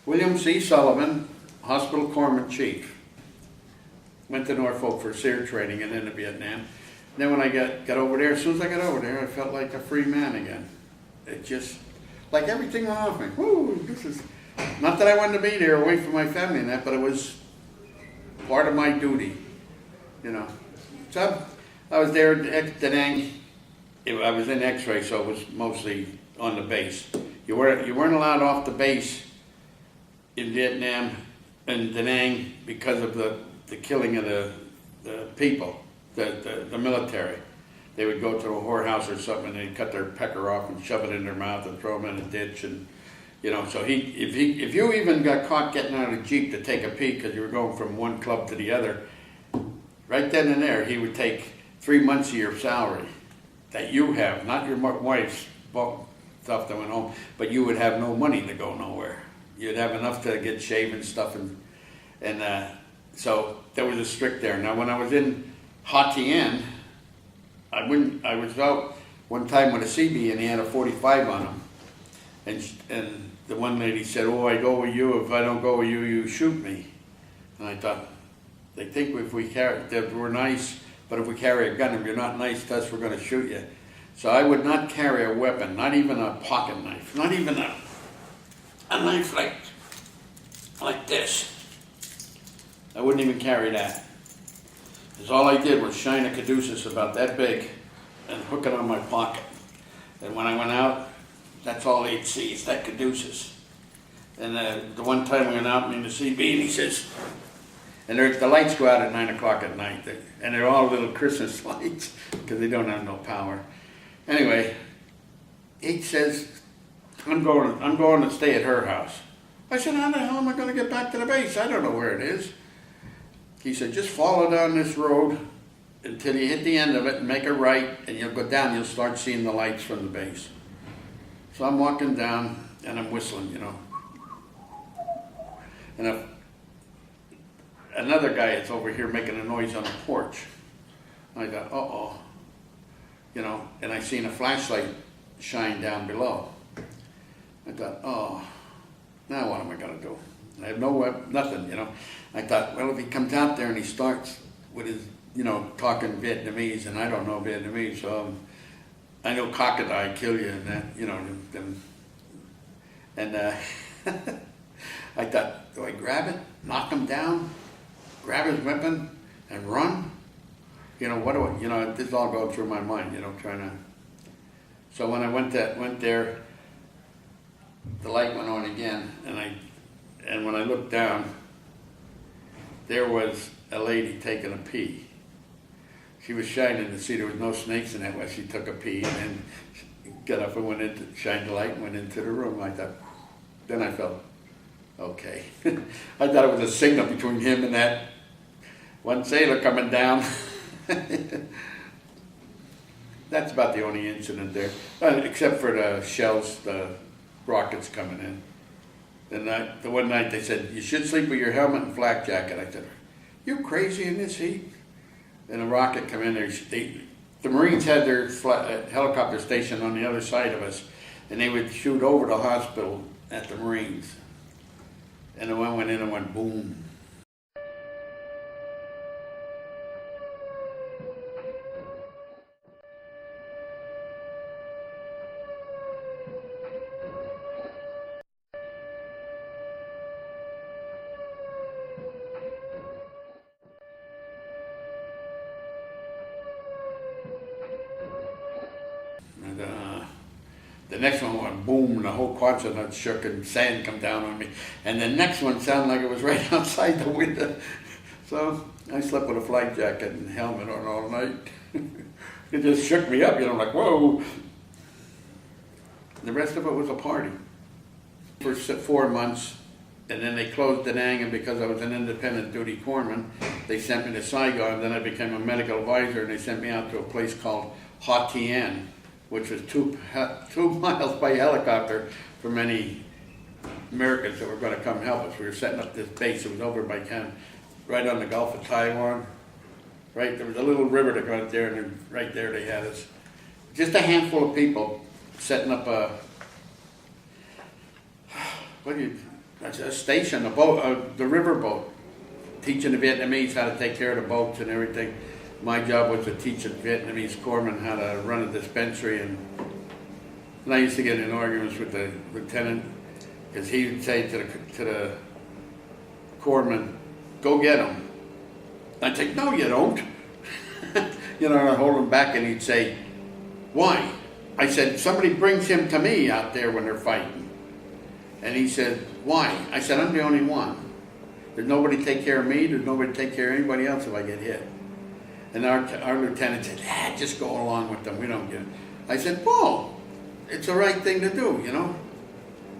William C. Sullivan, Hospital Corpsman Chief. Went to Norfolk for SEER training and into Vietnam. Then when I got over there, as soon as I got over there, I felt like a free man again. It just, like everything went off me. Woo, this is, not that I wanted to be there away from my family and that, but it was part of my duty, you know. So I was there at Da Nang. I was in X-ray, so it was mostly on the base. You weren't allowed off the base in Vietnam and Da Nang because of the killing of the people, the military. They would go to a whorehouse or something and they'd cut their pecker off and shove it in their mouth and throw them in a ditch. And you know, so if you even got caught getting out of a Jeep to take a pee because you were going from one club to the other, right then and there he would take 3 months of your salary that you have, not your wife's stuff that went home, but you would have no money to go nowhere. You'd have enough to get shaved and stuff, and so there was a strict there. Now when I was in Ha Tien, I was out one time with a CB and he had a 45 on him, and the one lady said, "Oh, I go with you. If I don't go with you, you shoot me." And I thought, they think if we carry, that we're nice, but if we carry a gun, if you're not nice to us, we're going to shoot you. So I would not carry a weapon, not even a pocket knife, not even a knife like this. I wouldn't even carry that. Because all I did was shine a caduceus about that big and hook it on my pocket. And when I went out, that's all he'd see is that caduceus. And the one time we went out in the CB, and he says, and the lights go out at 9 o'clock at night, and they're all little Christmas lights because they don't have no power. Anyway, he says, I'm going to stay at her house. I said, how the hell am I going to get back to the base? I don't know where it is. He said, just follow down this road until you hit the end of it and make a right, and you'll go down, you'll start seeing the lights from the base. So I'm walking down and I'm whistling, you know. And another guy is over here making a noise on the porch. I thought, uh-oh. You know, and I seen a flashlight shine down below. I thought, oh, now what am I going to do? I have no weapon, nothing, you know. I thought, well, if he comes out there and he starts with his, you know, talking Vietnamese, and I don't know Vietnamese, so I know cockadai kill you and that, you know, and I thought, do I grab it, knock him down, grab his weapon, and run? You know, what do I, you know, this is all going through my mind, you know, trying to. So when I went there, the light went on again, and when I looked down, there was a lady taking a pee. She was shining to see there was no snakes in that way. She took a pee and then got up and went into, shined the light and went into the room. I thought, then I felt okay. I thought it was a signal between him and that one sailor coming down. That's about the only incident there, except for the shells, the rockets coming in. And the one night they said, you should sleep with your helmet and flak jacket. I said, you crazy in this heat? And a rocket come in there. The Marines had their helicopter station on the other side of us, and they would shoot over the hospital at the Marines. And the one went in and went boom. The next one went boom, and the whole quadrant nut shook and sand come down on me. And the next one sounded like it was right outside the window. So I slept with a flak jacket and helmet on all night. It just shook me up, you know, like, whoa. The rest of it was a party. For 4 months, and then they closed Da Nang, and because I was an independent duty corpsman, they sent me to Saigon. Then I became a medical advisor, and they sent me out to a place called Ha Tien, which was 2 miles by helicopter from any Americans that were going to come help us. We were setting up this base. It was over by right on the Gulf of Taiwan. Right, there was a little river that got there, and then right there they had us. Just a handful of people setting up a a station, a boat, the river boat, teaching the Vietnamese how to take care of the boats and everything. My job was to teach the Vietnamese corpsmen how to run a dispensary, and I used to get in arguments with the lieutenant because he would say to the corpsman, "Go get him." I'd say, "No, you don't." You know, and I'd hold him back, and he'd say, "Why?" I said, "Somebody brings him to me out there when they're fighting." And he said, "Why?" I said, "I'm the only one. There's nobody take care of me. There's nobody take care of anybody else if I get hit." And our lieutenant said, "Just go along with them. We don't get it." I said, "Well, it's the right thing to do, you know.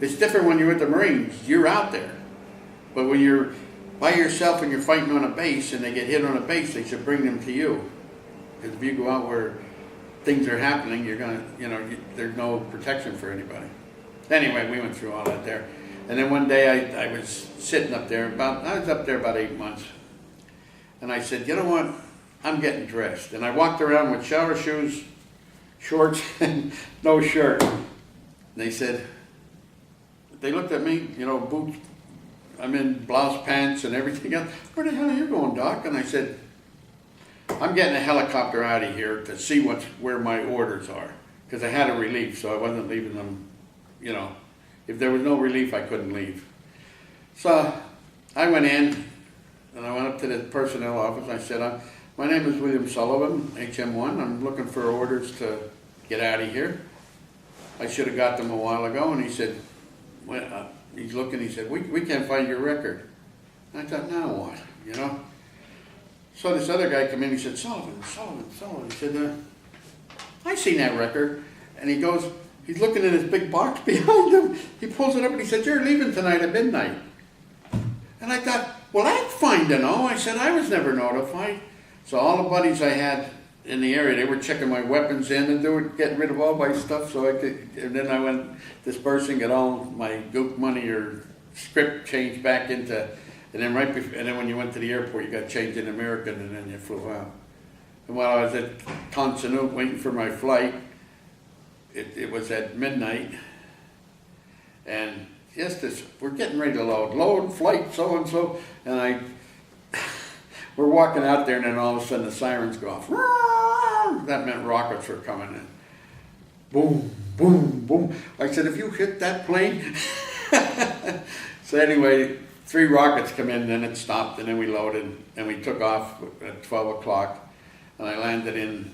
It's different when you're with the Marines. You're out there. But when you're by yourself and you're fighting on a base and they get hit on a base, they should bring them to you. Because if you go out where things are happening, you're going to, there's no protection for anybody." Anyway, we went through all that there. And then one day I was sitting up there, I was up there about 8 months. And I said, "You know what? I'm getting dressed." And I walked around with shower shoes, shorts, and no shirt. And they looked at me, boots, I'm in blouse pants and everything else. "Where the hell are you going, Doc?" And I said, "I'm getting a helicopter out of here to see where my orders are." Because I had a relief, so I wasn't leaving them, If there was no relief, I couldn't leave. So I went in, and I went up to the personnel office. I said, "My name is William Sullivan, HM1. I'm looking for orders to get out of here. I should have got them a while ago." And he said, he's looking, he said, we can't find your record." And I thought, now what, So this other guy came in, he said, Sullivan. He said, "I seen that record." And he's looking at his big box behind him. He pulls it up and he said, "You're leaving tonight at midnight." And I thought, well, that's fine to know. I said, I was never notified. So all the buddies I had in the area, they were checking my weapons in, and they were getting rid of all my stuff so I could, and then I went dispersing, get all my goop money or script changed back into, and then and then when you went to the airport, you got changed in American, and then you flew out. And while I was at Consonant waiting for my flight, it was at midnight, and we're getting ready to load flight so-and-so, and we're walking out there, and then all of a sudden the sirens go off. That meant rockets were coming in. Boom, boom, boom. I said, "Have you hit that plane?" So anyway, 3 rockets come in, and then it stopped, and then we loaded, and we took off at 12 o'clock, and I landed in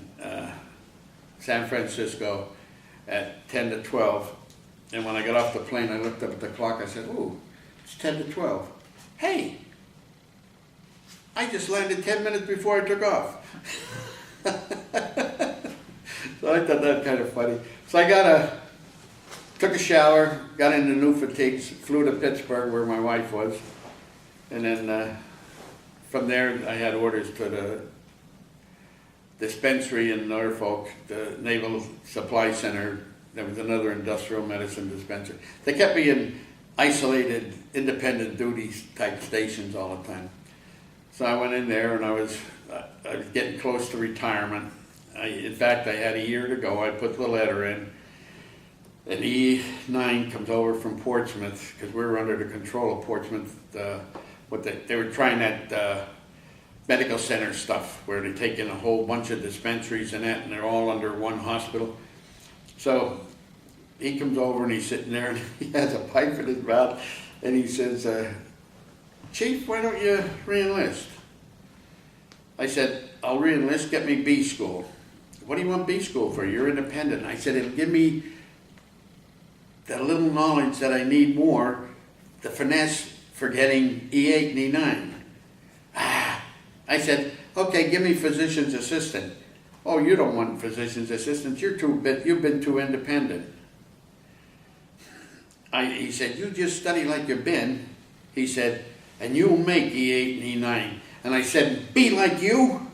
San Francisco at 10 to 12. And when I got off the plane, I looked up at the clock. I said, "Ooh, it's 10 to 12. Hey, I just landed 10 minutes before I took off." So I thought that was kind of funny. So I took a shower, got into new fatigues, flew to Pittsburgh where my wife was. And then from there, I had orders to the dispensary in Norfolk, the Naval Supply Center. There was another industrial medicine dispensary. They kept me in isolated, independent duties type stations all the time. So I went in there, and I was getting close to retirement. In fact, I had a year to go. I put the letter in. And E9 comes over from Portsmouth, because we were under the control of Portsmouth. They were trying that medical center stuff, where they take in a whole bunch of dispensaries and that, and they're all under one hospital. So he comes over, and he's sitting there, and he has a pipe in his mouth, and he says, "Chief, why don't you re-enlist?" I said, "I'll re-enlist, get me B school." "What do you want B school for? You're independent." I said, "It'll give me the little knowledge that I need more, the finesse for getting E8 and E9. I said, "Okay, give me physician's assistant." "Oh, you don't want physician's assistant. You've been too independent." He said, "You just study like you've been." He said, "And you'll make E8 and E9. And I said, "Be like you?"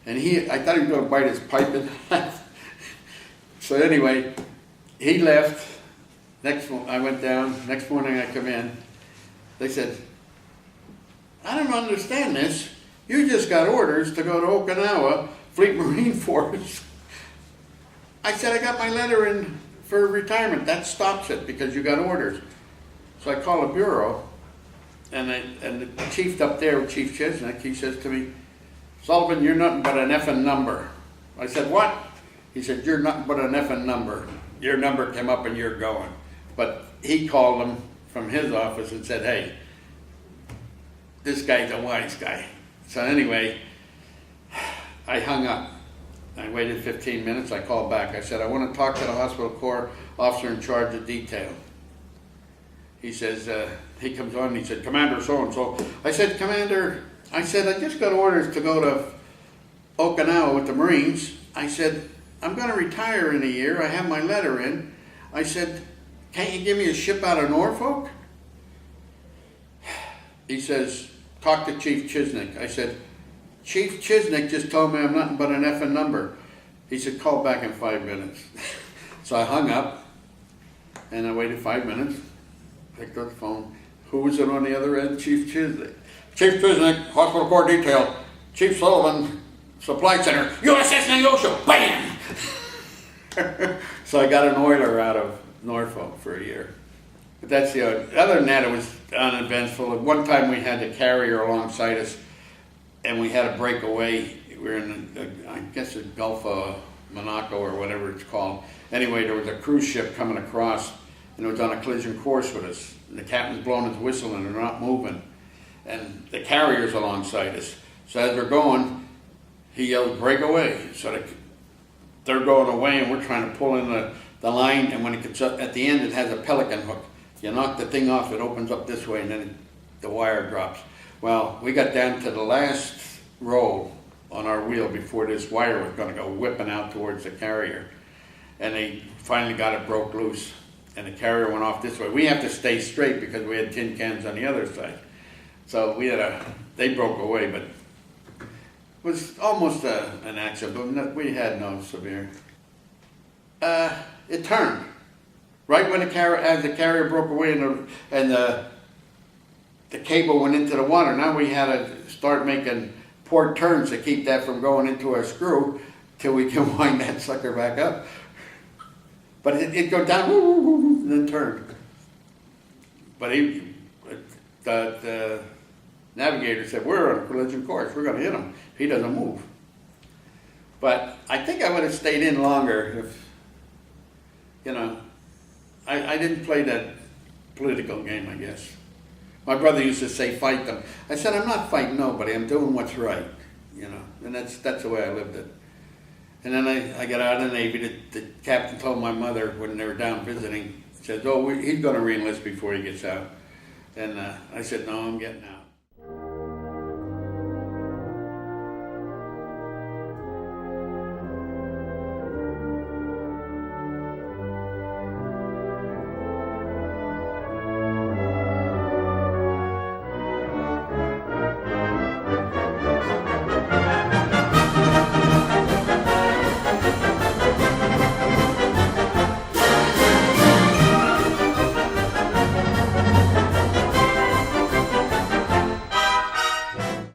And I thought he was going to bite his pipe in half. So anyway, he left. I went down. Next morning I come in. They said, "I don't understand this. You just got orders to go to Okinawa, Fleet Marine Force." I said, "I got my letter in for retirement. That stops it because you got orders." So I call the bureau, and the chief up there, Chief Chisnick, he says to me, Sullivan, you're nothing but an effing number. I said, what? He said, you're nothing but an effing number. Your number came up and you're going. But he called him from his office and said, hey, this guy's a wise guy. So anyway, I hung up. I waited 15 minutes. I called back. I said, I want to talk to the hospital corps officer in charge of detail. He says, he comes on and he said, Commander so-and-so. I said, Commander, I just got orders to go to Okinawa with the Marines. I said, I'm going to retire in a year. I have my letter in. I said, can't you give me a ship out of Norfolk? He says, talk to Chief Chisnick. I said, Chief Chisnick just told me I'm nothing but an effing number. He said, call back in 5 minutes. So I hung up, and I waited 5 minutes, picked up the phone. Who was it on the other end? Chief Chisnick. Chief Chisnick, Hospital Corps Detail. Chief Sullivan, Supply Center, USNM Osho, bam! So I got an oiler out of Norfolk for a year. But that's the other than that, it was uneventful. One time we had a carrier alongside us, and we had a breakaway. We were in, I guess, the Gulf of Monaco or whatever it's called. Anyway, there was a cruise ship coming across, and it was on a collision course with us. And the captain's blowing his whistle, and they're not moving. And the carrier's alongside us. So as we're going, he yells, break away. So they're going away, and we're trying to pull in the line, and when it gets up, at the end, it has a pelican hook. You knock the thing off, it opens up this way, and then the wire drops. Well, we got down to the last roll on our wheel before this wire was going to go whipping out towards the carrier. And they finally got it broke loose, and the carrier went off this way. We have to stay straight because we had tin cans on the other side. So they broke away, but it was almost an accident, but we had no severe. It turned. Right when as the carrier broke away and the cable went into the water, now we had to start making port turns to keep that from going into a screw till we can wind that sucker back up. But it'd go down, and then turn. But the navigator said, we're on a collision course, we're going to hit him if he doesn't move. But I think I would have stayed in longer if, I didn't play that political game, I guess. My brother used to say, fight them. I said, I'm not fighting nobody, I'm doing what's right, and that's the way I lived it. And then I got out of the Navy. The captain told my mother when they were down visiting, he said, he's going to reenlist before he gets out. And I said, no, I'm getting out.